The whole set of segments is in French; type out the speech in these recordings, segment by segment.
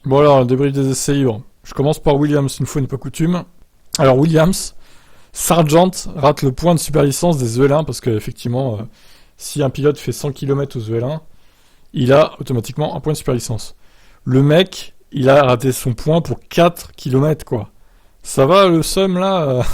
Bon alors, le débrief des essais libres. Je commence par Williams, une fois n'est pas coutume. Alors Williams, Sargent rate le point de super licence des EL1 parce qu'effectivement, si un pilote fait 100 km aux EL1, il a automatiquement un point de super licence. Le mec, il a raté son point pour 4 km quoi. Ça va le seum là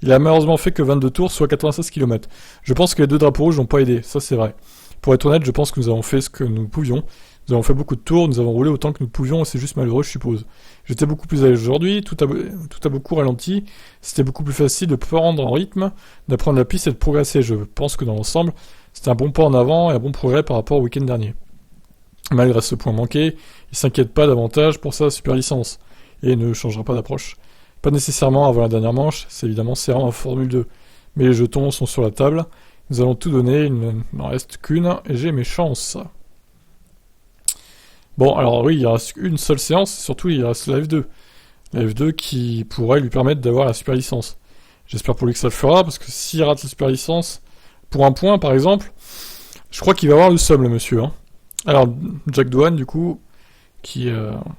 Il a malheureusement fait que 22 tours, soit 96 km. Je pense que les 2 drapeaux rouges n'ont pas aidé, ça c'est vrai. Pour être honnête, je pense que nous avons fait ce que nous pouvions. Nous avons fait beaucoup de tours, nous avons roulé autant que nous pouvions, et c'est juste malheureux, je suppose. J'étais beaucoup plus à l'aise aujourd'hui, tout a beaucoup ralenti, c'était beaucoup plus facile de prendre en rythme, d'apprendre la piste et de progresser. Je pense que dans l'ensemble, c'était un bon pas en avant et un bon progrès par rapport au week-end dernier. Malgré ce point manqué, il s'inquiète pas davantage pour sa super licence, et ne changera pas d'approche. Pas nécessairement avant la dernière manche, c'est évidemment serrant en Formule 2, mais les jetons sont sur la table, nous allons tout donner, il n'en reste qu'une, et j'ai mes chances. Bon, alors oui, il reste une seule séance, et surtout il reste la F2. La F2 qui pourrait lui permettre d'avoir la super licence. J'espère pour lui que ça le fera, parce que s'il rate la super licence, pour un point par exemple, je crois qu'il va avoir le seum le monsieur. Hein. Alors, Jack Doohan du coup, qui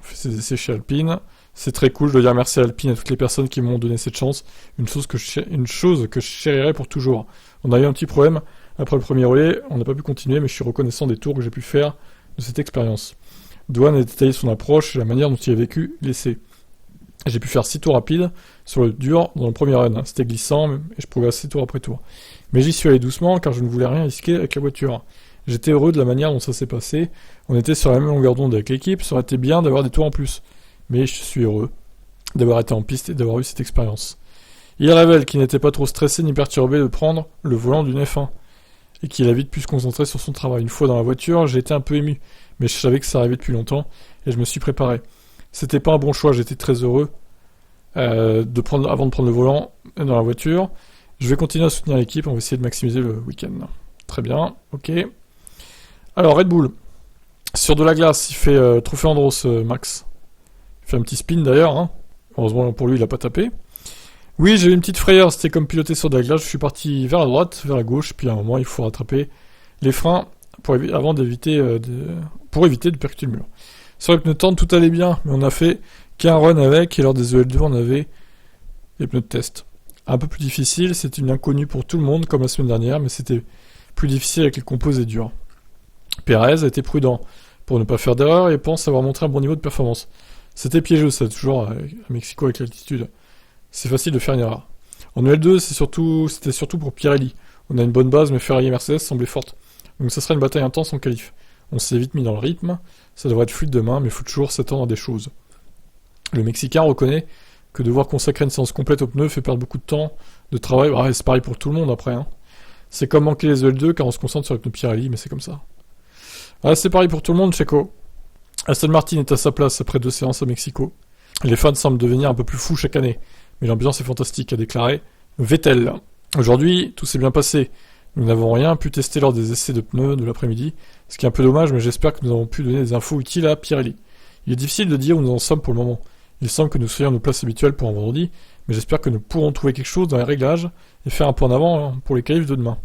fait ses essais chez Alpine, c'est très cool, je dois dire merci à Alpine et à toutes les personnes qui m'ont donné cette chance, une chose que je chérirai pour toujours. On a eu un petit problème, après le premier relais, on n'a pas pu continuer, mais je suis reconnaissant des tours que j'ai pu faire de cette expérience. Doohan a détaillé son approche et la manière dont il a vécu l'essai. J'ai pu faire 6 tours rapides sur le dur dans le premier run. C'était glissant et je progressais tour après tour. Mais j'y suis allé doucement car je ne voulais rien risquer avec la voiture. J'étais heureux de la manière dont ça s'est passé. On était sur la même longueur d'onde avec l'équipe, ça aurait été bien d'avoir des tours en plus. Mais je suis heureux d'avoir été en piste et d'avoir eu cette expérience. Il révèle qu'il n'était pas trop stressé ni perturbé de prendre le volant d'une F1 et qu'il a vite pu se concentrer sur son travail. Une fois dans la voiture, j'ai été un peu ému, mais je savais que ça arrivait depuis longtemps et je me suis préparé. C'était pas un bon choix, j'étais très heureux avant de prendre le volant dans la voiture. Je vais continuer à soutenir l'équipe, on va essayer de maximiser le week-end. Très bien, ok. Alors Red Bull, sur de la glace, il fait trophée Andros, Max. Il fait un petit spin d'ailleurs, hein. Heureusement pour lui il a pas tapé. Oui, j'ai eu une petite frayeur, c'était comme piloter sur de la glace, je suis parti vers la droite, vers la gauche, puis à un moment il faut rattraper les freins pour éviter de percuter le mur. Sur les pneus tendres, tout allait bien, mais on a fait qu'un run avec, et lors des EL2 on avait les pneus de test. Un peu plus difficile, c'était une inconnue pour tout le monde, comme la semaine dernière, mais c'était plus difficile avec les composés durs. Pérez a été prudent pour ne pas faire d'erreur et pense avoir montré un bon niveau de performance. C'était piégeux, ça, toujours à Mexico avec l'altitude. C'est facile de faire une erreur. En EL2, c'était surtout pour Pirelli. On a une bonne base, mais Ferrari et Mercedes semblaient fortes. Donc ça sera une bataille intense en qualif. On s'est vite mis dans le rythme, ça devrait être fluide demain, mais il faut toujours s'attendre à des choses. Le Mexicain reconnaît que devoir consacrer une séance complète aux pneus fait perdre beaucoup de temps, de travail. Ah, c'est pareil pour tout le monde après. Hein. C'est comme manquer les EL2 car on se concentre sur les pneus Pirelli, mais c'est comme ça. Ah, c'est pareil pour tout le monde, Checo. Aston Martin est à sa place après 2 séances à Mexico. Les fans semblent devenir un peu plus fous chaque année, mais l'ambiance est fantastique, a déclaré Vettel. Aujourd'hui, tout s'est bien passé. Nous n'avons rien pu tester lors des essais de pneus de l'après-midi, ce qui est un peu dommage, mais j'espère que nous avons pu donner des infos utiles à Pirelli. Il est difficile de dire où nous en sommes pour le moment. Il semble que nous soyons à nos places habituelles pour un vendredi, mais j'espère que nous pourrons trouver quelque chose dans les réglages et faire un pas en avant pour les qualifs de demain.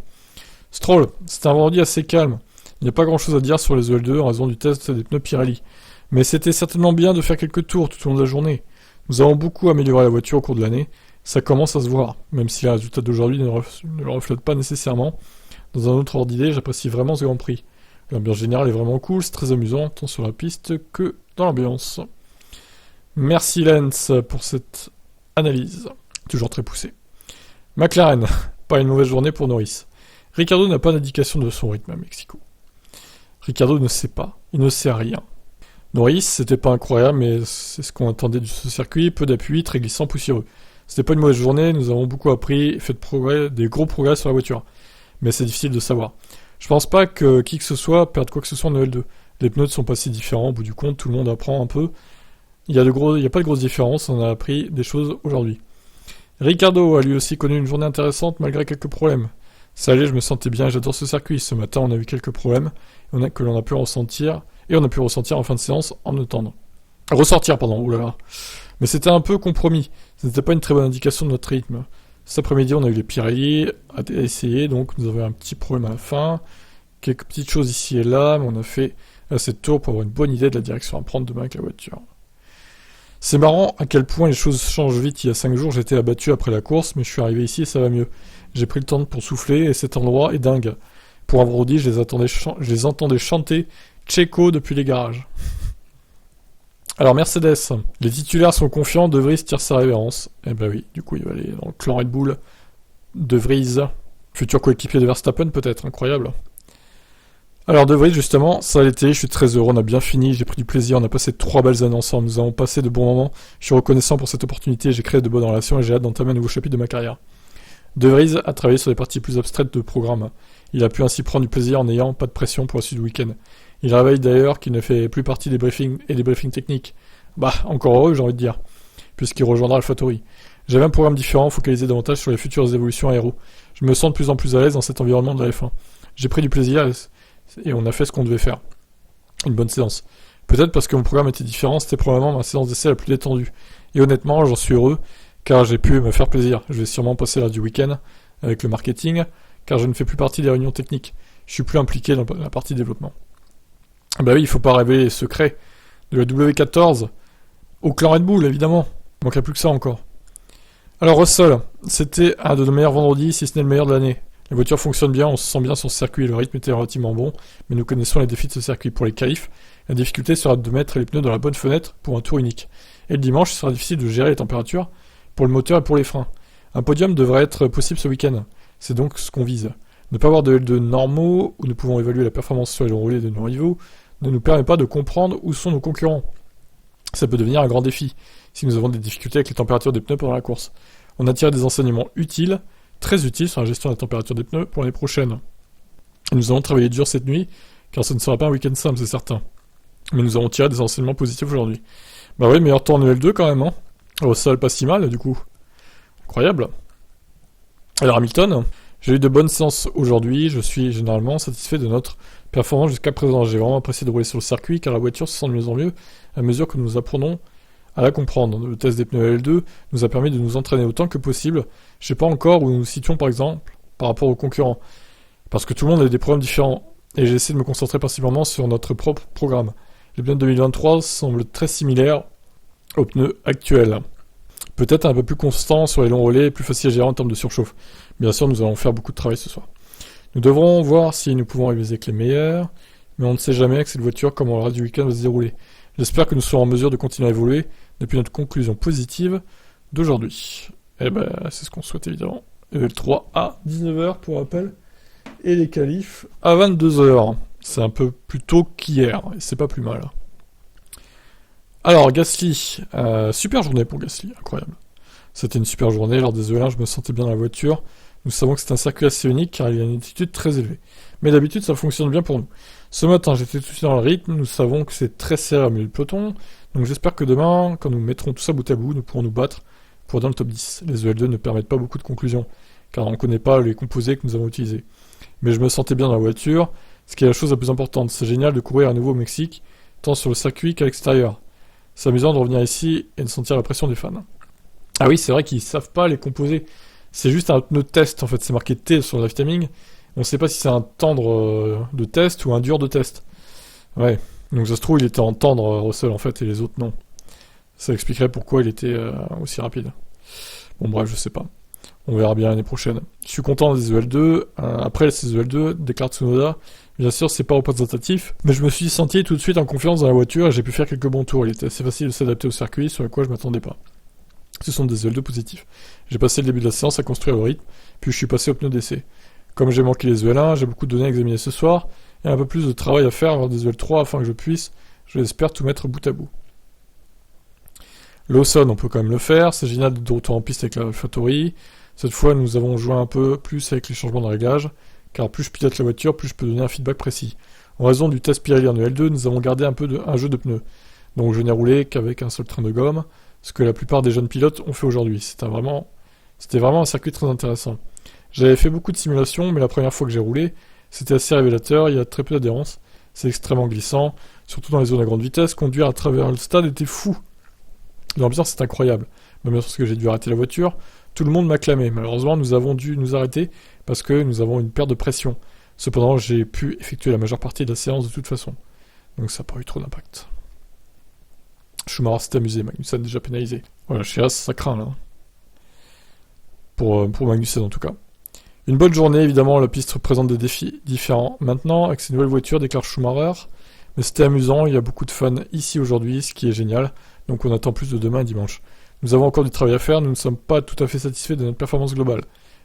Stroll, c'était un vendredi assez calme. Il n'y a pas grand chose à dire sur les EL2 en raison du test des pneus Pirelli. Mais c'était certainement bien de faire quelques tours tout au long de la journée. Nous avons beaucoup amélioré la voiture au cours de l'année. Ça commence à se voir, même si les résultats d'aujourd'hui ne le reflètent pas nécessairement. Dans un autre ordre d'idée, j'apprécie vraiment ce Grand Prix. L'ambiance générale est vraiment cool, c'est très amusant, tant sur la piste que dans l'ambiance. Merci Lens pour cette analyse, toujours très poussée. McLaren, pas une mauvaise journée pour Norris. Ricciardo n'a pas d'indication de son rythme à Mexico. Ricciardo ne sait pas, il ne sait rien. Norris, c'était pas incroyable, mais c'est ce qu'on attendait de ce circuit, peu d'appui, très glissant, poussiéreux. C'était pas une mauvaise journée, nous avons beaucoup appris, fait des gros progrès sur la voiture. Mais c'est difficile de savoir. Je pense pas que qui que ce soit perde quoi que ce soit en EL2. Les pneus ne sont pas si différents, au bout du compte, tout le monde apprend un peu. Il y a pas de grosses différences, on a appris des choses aujourd'hui. Ricciardo a lui aussi connu une journée intéressante malgré quelques problèmes. Ça allait, je me sentais bien, j'adore ce circuit. Ce matin, on a eu quelques problèmes que l'on a pu ressentir, et on a pu ressentir en fin de séance en attendant. Ressortir, pardon, oulala. Mais c'était un peu compromis. Ce n'était pas une très bonne indication de notre rythme. Cet après-midi, on a eu les Pirelli à essayer, donc nous avons un petit problème à la fin. Quelques petites choses ici et là, mais on a fait assez tôt pour avoir une bonne idée de la direction à prendre demain avec la voiture. C'est marrant à quel point les choses changent vite. Il y a 5 jours, j'étais abattu après la course, mais je suis arrivé ici et ça va mieux. J'ai pris le temps pour souffler et cet endroit est dingue. Pour un vendredi, je les entendais chanter Checo depuis les garages. Alors Mercedes, les titulaires sont confiants, De Vries tire sa révérence. Eh ben oui, du coup il va aller dans le clan Red Bull. De Vries, futur coéquipier de Verstappen peut-être, incroyable. Alors De Vries justement, ça a été, je suis très heureux, on a bien fini, j'ai pris du plaisir, on a passé 3 belles années ensemble, nous avons passé de bons moments, je suis reconnaissant pour cette opportunité, j'ai créé de bonnes relations et j'ai hâte d'entamer un nouveau chapitre de ma carrière. De Vries a travaillé sur les parties plus abstraites de programme. Il a pu ainsi prendre du plaisir en n'ayant pas de pression pour la suite du week-end. Il réveille d'ailleurs qu'il ne fait plus partie des briefings et des briefings techniques. Bah, encore heureux, j'ai envie de dire, puisqu'il rejoindra AlphaTauri. J'avais un programme différent, focalisé davantage sur les futures évolutions aéro. Je me sens de plus en plus à l'aise dans cet environnement de la F1. J'ai pris du plaisir et on a fait ce qu'on devait faire. Une bonne séance. Peut-être parce que mon programme était différent, c'était probablement ma séance d'essai la plus détendue. Et honnêtement, j'en suis heureux, car j'ai pu me faire plaisir. Je vais sûrement passer l'heure du week-end avec le marketing, car je ne fais plus partie des réunions techniques. Je suis plus impliqué dans la partie développement. Bah oui, il faut pas révéler les secrets de la W14 au clan Red Bull, évidemment. Il manquerait plus que ça encore. Alors Russell, c'était un de nos meilleurs vendredis, si ce n'est le meilleur de l'année. La voiture fonctionne bien, on se sent bien sur ce circuit, le rythme était relativement bon, mais nous connaissons les défis de ce circuit pour les qualifs. La difficulté sera de mettre les pneus dans la bonne fenêtre pour un tour unique. Et le dimanche, ce sera difficile de gérer les températures pour le moteur et pour les freins. Un podium devrait être possible ce week-end. C'est donc ce qu'on vise. Ne pas avoir de L2 normaux, où nous pouvons évaluer la performance sur les longs roulés de nos rivaux, ne nous permet pas de comprendre où sont nos concurrents. Ça peut devenir un grand défi, si nous avons des difficultés avec les températures des pneus pendant la course. On a tiré des enseignements utiles, très utiles sur la gestion de la température des pneus pour l'année prochaine. Et nous allons travailler dur cette nuit, car ce ne sera pas un week-end simple, c'est certain. Mais nous avons tiré des enseignements positifs aujourd'hui. Bah oui, meilleur temps en L2 quand même, hein. Au sol, pas si mal, du coup. Incroyable. Alors Hamilton, j'ai eu de bonnes séances aujourd'hui, je suis généralement satisfait de notre performance jusqu'à présent. J'ai vraiment apprécié de rouler sur le circuit, car la voiture se sent de mieux en mieux à mesure que nous apprenons à la comprendre. Le test des pneus L2 nous a permis de nous entraîner autant que possible. Je sais pas encore où nous nous situons par exemple par rapport aux concurrents, parce que tout le monde a des problèmes différents, et j'ai essayé de me concentrer principalement sur notre propre programme. Les pneus de 2023 semblent très similaires aux pneus actuels. Peut-être un peu plus constant sur les longs relais et plus facile à gérer en termes de surchauffe. Bien sûr, nous allons faire beaucoup de travail ce soir. Nous devrons voir si nous pouvons rivaliser avec les meilleurs, mais on ne sait jamais avec cette voiture comment le reste du week-end va se dérouler. J'espère que nous serons en mesure de continuer à évoluer depuis notre conclusion positive d'aujourd'hui. Eh ben, c'est ce qu'on souhaite évidemment. Le 3 à 19h pour rappel, et les qualifs à 22h. C'est un peu plus tôt qu'hier, et c'est pas plus mal. Alors, Gasly, super journée pour Gasly, incroyable. C'était une super journée, lors des E1, je me sentais bien dans la voiture. Nous savons que c'est un circuit assez unique car il y a une altitude très élevée. Mais d'habitude, ça fonctionne bien pour nous. Ce matin, j'étais tout de suite dans le rythme, nous savons que c'est très serré au milieu du peloton, donc j'espère que demain, quand nous mettrons tout ça bout à bout, nous pourrons nous battre pour être dans le top 10. Les EL2 ne permettent pas beaucoup de conclusions, car on ne connaît pas les composés que nous avons utilisés. Mais je me sentais bien dans la voiture, ce qui est la chose la plus importante. C'est génial de courir à nouveau au Mexique, tant sur le circuit qu'à l'extérieur. C'est amusant de revenir ici et de sentir la pression des fans. Ah oui, c'est vrai qu'ils savent pas les composés. C'est juste un pneu de test, en fait, c'est marqué T sur le live timing. On sait pas si c'est un tendre de test ou un dur de test. Ouais, donc ça se trouve, il était en tendre, Russell, en fait, et les autres, non. Ça expliquerait pourquoi il était aussi rapide. Bon, bref, je sais pas. On verra bien l'année prochaine. Je suis content des EL2. Après ces EL2, déclare Tsunoda, bien sûr, c'est pas représentatif, mais je me suis senti tout de suite en confiance dans la voiture et j'ai pu faire quelques bons tours. Il était assez facile de s'adapter au circuit, sur lequel je m'attendais pas. Ce sont des EL2 positifs. J'ai passé le début de la séance à construire le rythme, puis je suis passé au pneu d'essai. Comme j'ai manqué les EL1, j'ai beaucoup de données à examiner ce soir, et un peu plus de travail à faire vers des EL3 afin que je puisse, je l'espère, tout mettre bout à bout. Lawson, on peut quand même le faire, c'est génial d'être de retour en piste avec la AlphaTauri. Cette fois, nous avons joué un peu plus avec les changements de réglage, car plus je pilote la voiture, plus je peux donner un feedback précis. En raison du test Pirelli en EL2, nous avons gardé un jeu de pneus. Donc je n'ai roulé qu'avec un seul train de gomme, ce que la plupart des jeunes pilotes ont fait aujourd'hui. C'était vraiment un circuit très intéressant. J'avais fait beaucoup de simulations, mais la première fois que j'ai roulé, c'était assez révélateur, il y a très peu d'adhérence, c'est extrêmement glissant, surtout dans les zones à grande vitesse, conduire à travers le stade était fou. L'ambiance est incroyable. Même lorsque j'ai dû arrêter la voiture, tout le monde m'a clamé. Malheureusement, nous avons dû nous arrêter parce que nous avons une perte de pression. Cependant, j'ai pu effectuer la majeure partie de la séance de toute façon. Donc ça n'a pas eu trop d'impact. Schumacher s'est amusé, Magnussen déjà pénalisé. Voilà, chez As, ça craint là. Pour Magnussen en tout cas. Une bonne journée, évidemment, la piste présente des défis différents. Maintenant, avec ces nouvelles voitures, déclare Schumacher. Mais c'était amusant, il y a beaucoup de fun ici aujourd'hui, ce qui est génial. Donc on attend plus de demain et dimanche. Nous avons encore du travail à faire, nous ne sommes pas tout à fait satisfaits de notre performance globale.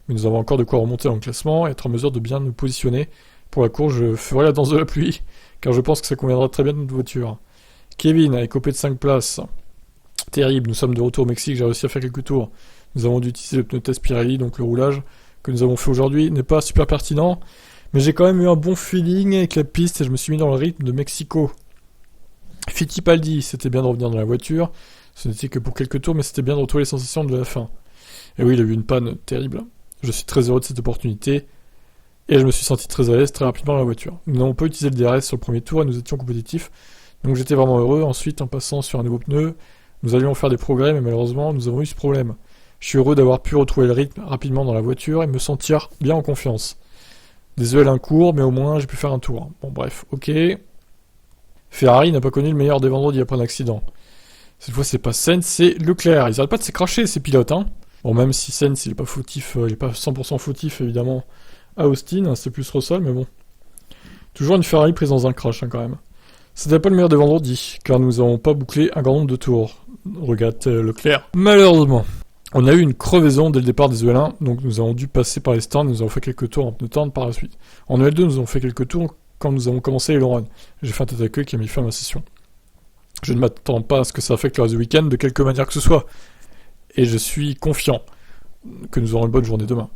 Mais nous avons encore de quoi remonter dans le classement et être en mesure de bien nous positionner. Pour la course, je ferai la danse de la pluie, car je pense que ça conviendra très bien de notre voiture. Kevin a écopé de 5 places. Terrible, nous sommes de retour au Mexique, j'ai réussi à faire quelques tours. Nous avons dû utiliser le pneu test Pirelli, donc le roulage que nous avons fait aujourd'hui n'est pas super pertinent. Mais j'ai quand même eu un bon feeling avec la piste et je me suis mis dans le rythme de Mexico. Fittipaldi, c'était bien de revenir dans la voiture. Ce n'était que pour quelques tours, mais c'était bien de retrouver les sensations de la fin. Et oui, il a eu une panne terrible. Je suis très heureux de cette opportunité. Et je me suis senti très à l'aise très rapidement dans la voiture. Nous n'avons pas utilisé le DRS sur le premier tour et nous étions compétitifs. Donc j'étais vraiment heureux. Ensuite, en passant sur un nouveau pneu, nous allions faire des progrès, mais malheureusement, nous avons eu ce problème. Je suis heureux d'avoir pu retrouver le rythme rapidement dans la voiture et me sentir bien en confiance. Désolé un court, mais au moins j'ai pu faire un tour. Bon bref, ok. Ferrari n'a pas connu le meilleur des vendredis après un accident. Cette fois c'est pas Sainz, c'est Leclerc. Ils arrêtent pas de s'écracher ces pilotes, hein. Bon, même si Sainz il est pas fautif, il est pas 100% fautif évidemment à Austin, hein, c'est plus Russell, mais bon. Toujours une Ferrari prise dans un crash, hein, quand même. C'était pas le meilleur des vendredis, car nous avons pas bouclé un grand nombre de tours. Regarde Leclerc. Malheureusement. On a eu une crevaison dès le départ des EL1, donc nous avons dû passer par les stands, nous avons fait quelques tours en pneu tendre par la suite. En EL2, nous avons fait quelques tours quand nous avons commencé les long run. J'ai fait un tête à queue qui a mis fin à ma session. Je ne m'attends pas à ce que ça affecte le reste du week-end de quelque manière que ce soit. Et je suis confiant que nous aurons une bonne journée demain.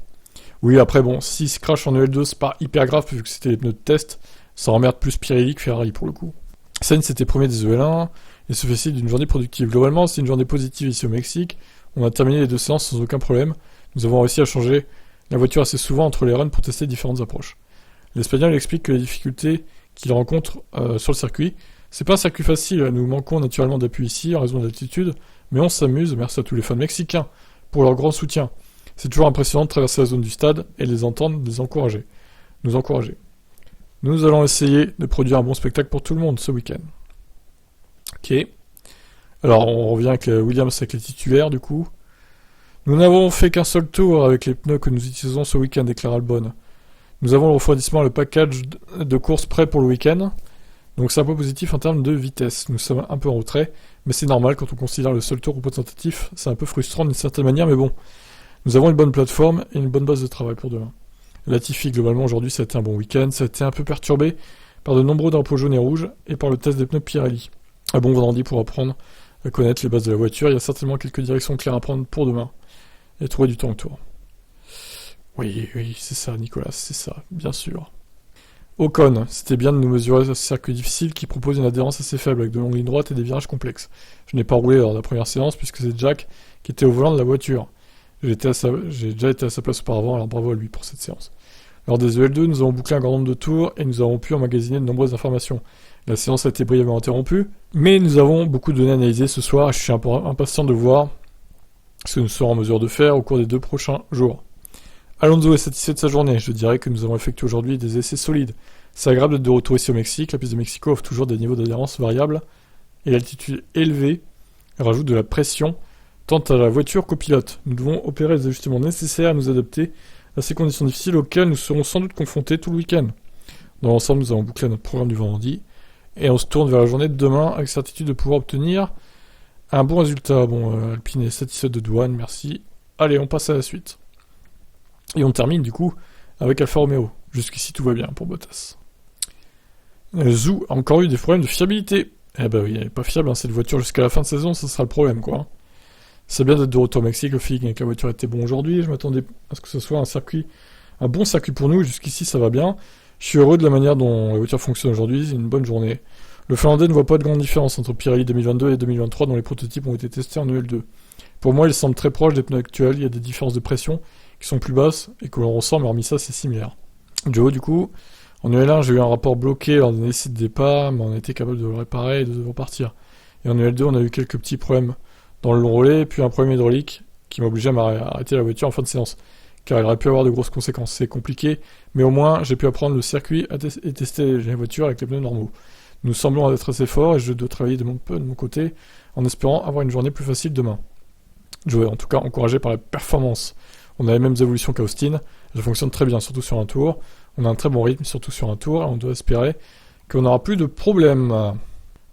Oui, après bon, si ce crash en EL2, c'est pas hyper grave vu que c'était les pneus de test, ça emmerde plus Pirelli que Ferrari pour le coup. Sainz était premier des EL1 et se fait d'une journée productive. Globalement, c'est une journée positive ici au Mexique. On a terminé les 2 séances sans aucun problème. Nous avons réussi à changer la voiture assez souvent entre les runs pour tester différentes approches. L'Espagnol explique que les difficultés qu'il rencontre sur le circuit, c'est pas un circuit facile, nous manquons naturellement d'appui ici en raison de l'altitude, mais on s'amuse, merci à tous les fans mexicains, pour leur grand soutien. C'est toujours impressionnant de traverser la zone du stade et les entendre nous encourager. Nous allons essayer de produire un bon spectacle pour tout le monde ce week-end. Ok. Alors, on revient avec Williams avec les titulaires, du coup. Nous n'avons fait qu'un seul tour avec les pneus que nous utilisons ce week-end, déclare Albon. Nous avons le refroidissement, le package de course prêt pour le week-end. Donc c'est un peu positif en termes de vitesse. Nous sommes un peu en retrait, mais c'est normal quand on considère le seul tour représentatif. C'est un peu frustrant d'une certaine manière, mais bon. Nous avons une bonne plateforme et une bonne base de travail pour demain. Latifi, globalement, aujourd'hui, ça a été un bon week-end. Ça a été un peu perturbé par de nombreux drapeaux jaunes et rouges et par le test des pneus Pirelli. Un bon vendredi pour apprendre à connaître les bases de la voiture. Il y a certainement quelques directions claires à prendre pour demain. Et trouver du temps autour. Oui, c'est ça, Nicolas, c'est ça, bien sûr. Ocon, c'était bien de nous mesurer ce circuit difficile qui propose une adhérence assez faible avec de longues lignes droites et des virages complexes. Je n'ai pas roulé lors de la première séance puisque c'est Jack qui était au volant de la voiture. J'ai déjà été à sa place auparavant, alors bravo à lui pour cette séance. Lors des EL2, nous avons bouclé un grand nombre de tours et nous avons pu emmagasiner de nombreuses informations. La séance a été brièvement interrompue, mais nous avons beaucoup de données à analyser ce soir et je suis impatient de voir ce que nous serons en mesure de faire au cours des 2 prochains jours. Alonso est satisfait de sa journée. Je dirais que nous avons effectué aujourd'hui des essais solides. C'est agréable d'être de retour ici au Mexique. La piste de Mexico offre toujours des niveaux d'adhérence variables et l'altitude élevée rajoute de la pression tant à la voiture qu'au pilote. Nous devons opérer les ajustements nécessaires à nous adapter à ces conditions difficiles auxquelles nous serons sans doute confrontés tout le week-end. Dans l'ensemble, nous avons bouclé notre programme du vendredi et on se tourne vers la journée de demain avec certitude de pouvoir obtenir un bon résultat. Bon, Alpine est satisfait de douane, merci. Allez, on passe à la suite. Et on termine du coup avec Alfa Romeo. Jusqu'ici tout va bien pour Bottas. Zhou a encore eu des problèmes de fiabilité. Eh ben oui, elle est pas fiable, hein, cette voiture jusqu'à la fin de saison, ça sera le problème quoi. C'est bien d'être de retour au Mexique, le feeling avec la voiture était bon aujourd'hui, je m'attendais à ce que ce soit un bon circuit pour nous, jusqu'ici ça va bien. Je suis heureux de la manière dont la voiture fonctionne aujourd'hui, c'est une bonne journée. Le Finlandais ne voit pas de grande différence entre Pirelli 2022 et 2023 dont les prototypes ont été testés en EL2. Pour moi, il semble très proche des pneus actuels, il y a des différences de pression qui sont plus basses et que l'on ressent, mais hormis ça, c'est similaire. Joe, du coup, en EL1, j'ai eu un rapport bloqué lors d'un essai de départ, mais on a été capable de le réparer et de repartir. Et en EL2, on a eu quelques petits problèmes dans le long relais, puis un problème hydraulique qui m'a obligé à m'arrêter la voiture en fin de séance, car il aurait pu avoir de grosses conséquences. C'est compliqué, mais au moins, j'ai pu apprendre le circuit et tester les voitures avec les pneus normaux. Nous semblons être assez forts et je dois travailler de mon côté en espérant avoir une journée plus facile demain. Joe est en tout cas encouragé par la performance. On a les mêmes évolutions qu'Austin, elles fonctionnent très bien, surtout sur un tour. On a un très bon rythme, surtout sur un tour, et on doit espérer qu'on n'aura plus de problèmes.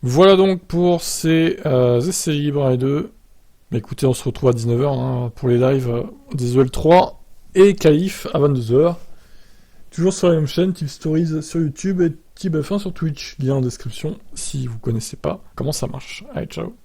Voilà donc pour ces essais libres et 2. Mais écoutez, on se retrouve à 19h pour les lives des EL3 et Qualif à 22h. Toujours sur la même chaîne, Type Stories sur YouTube et Type F1 sur Twitch. Lien en description si vous connaissez pas comment ça marche. Allez, ciao.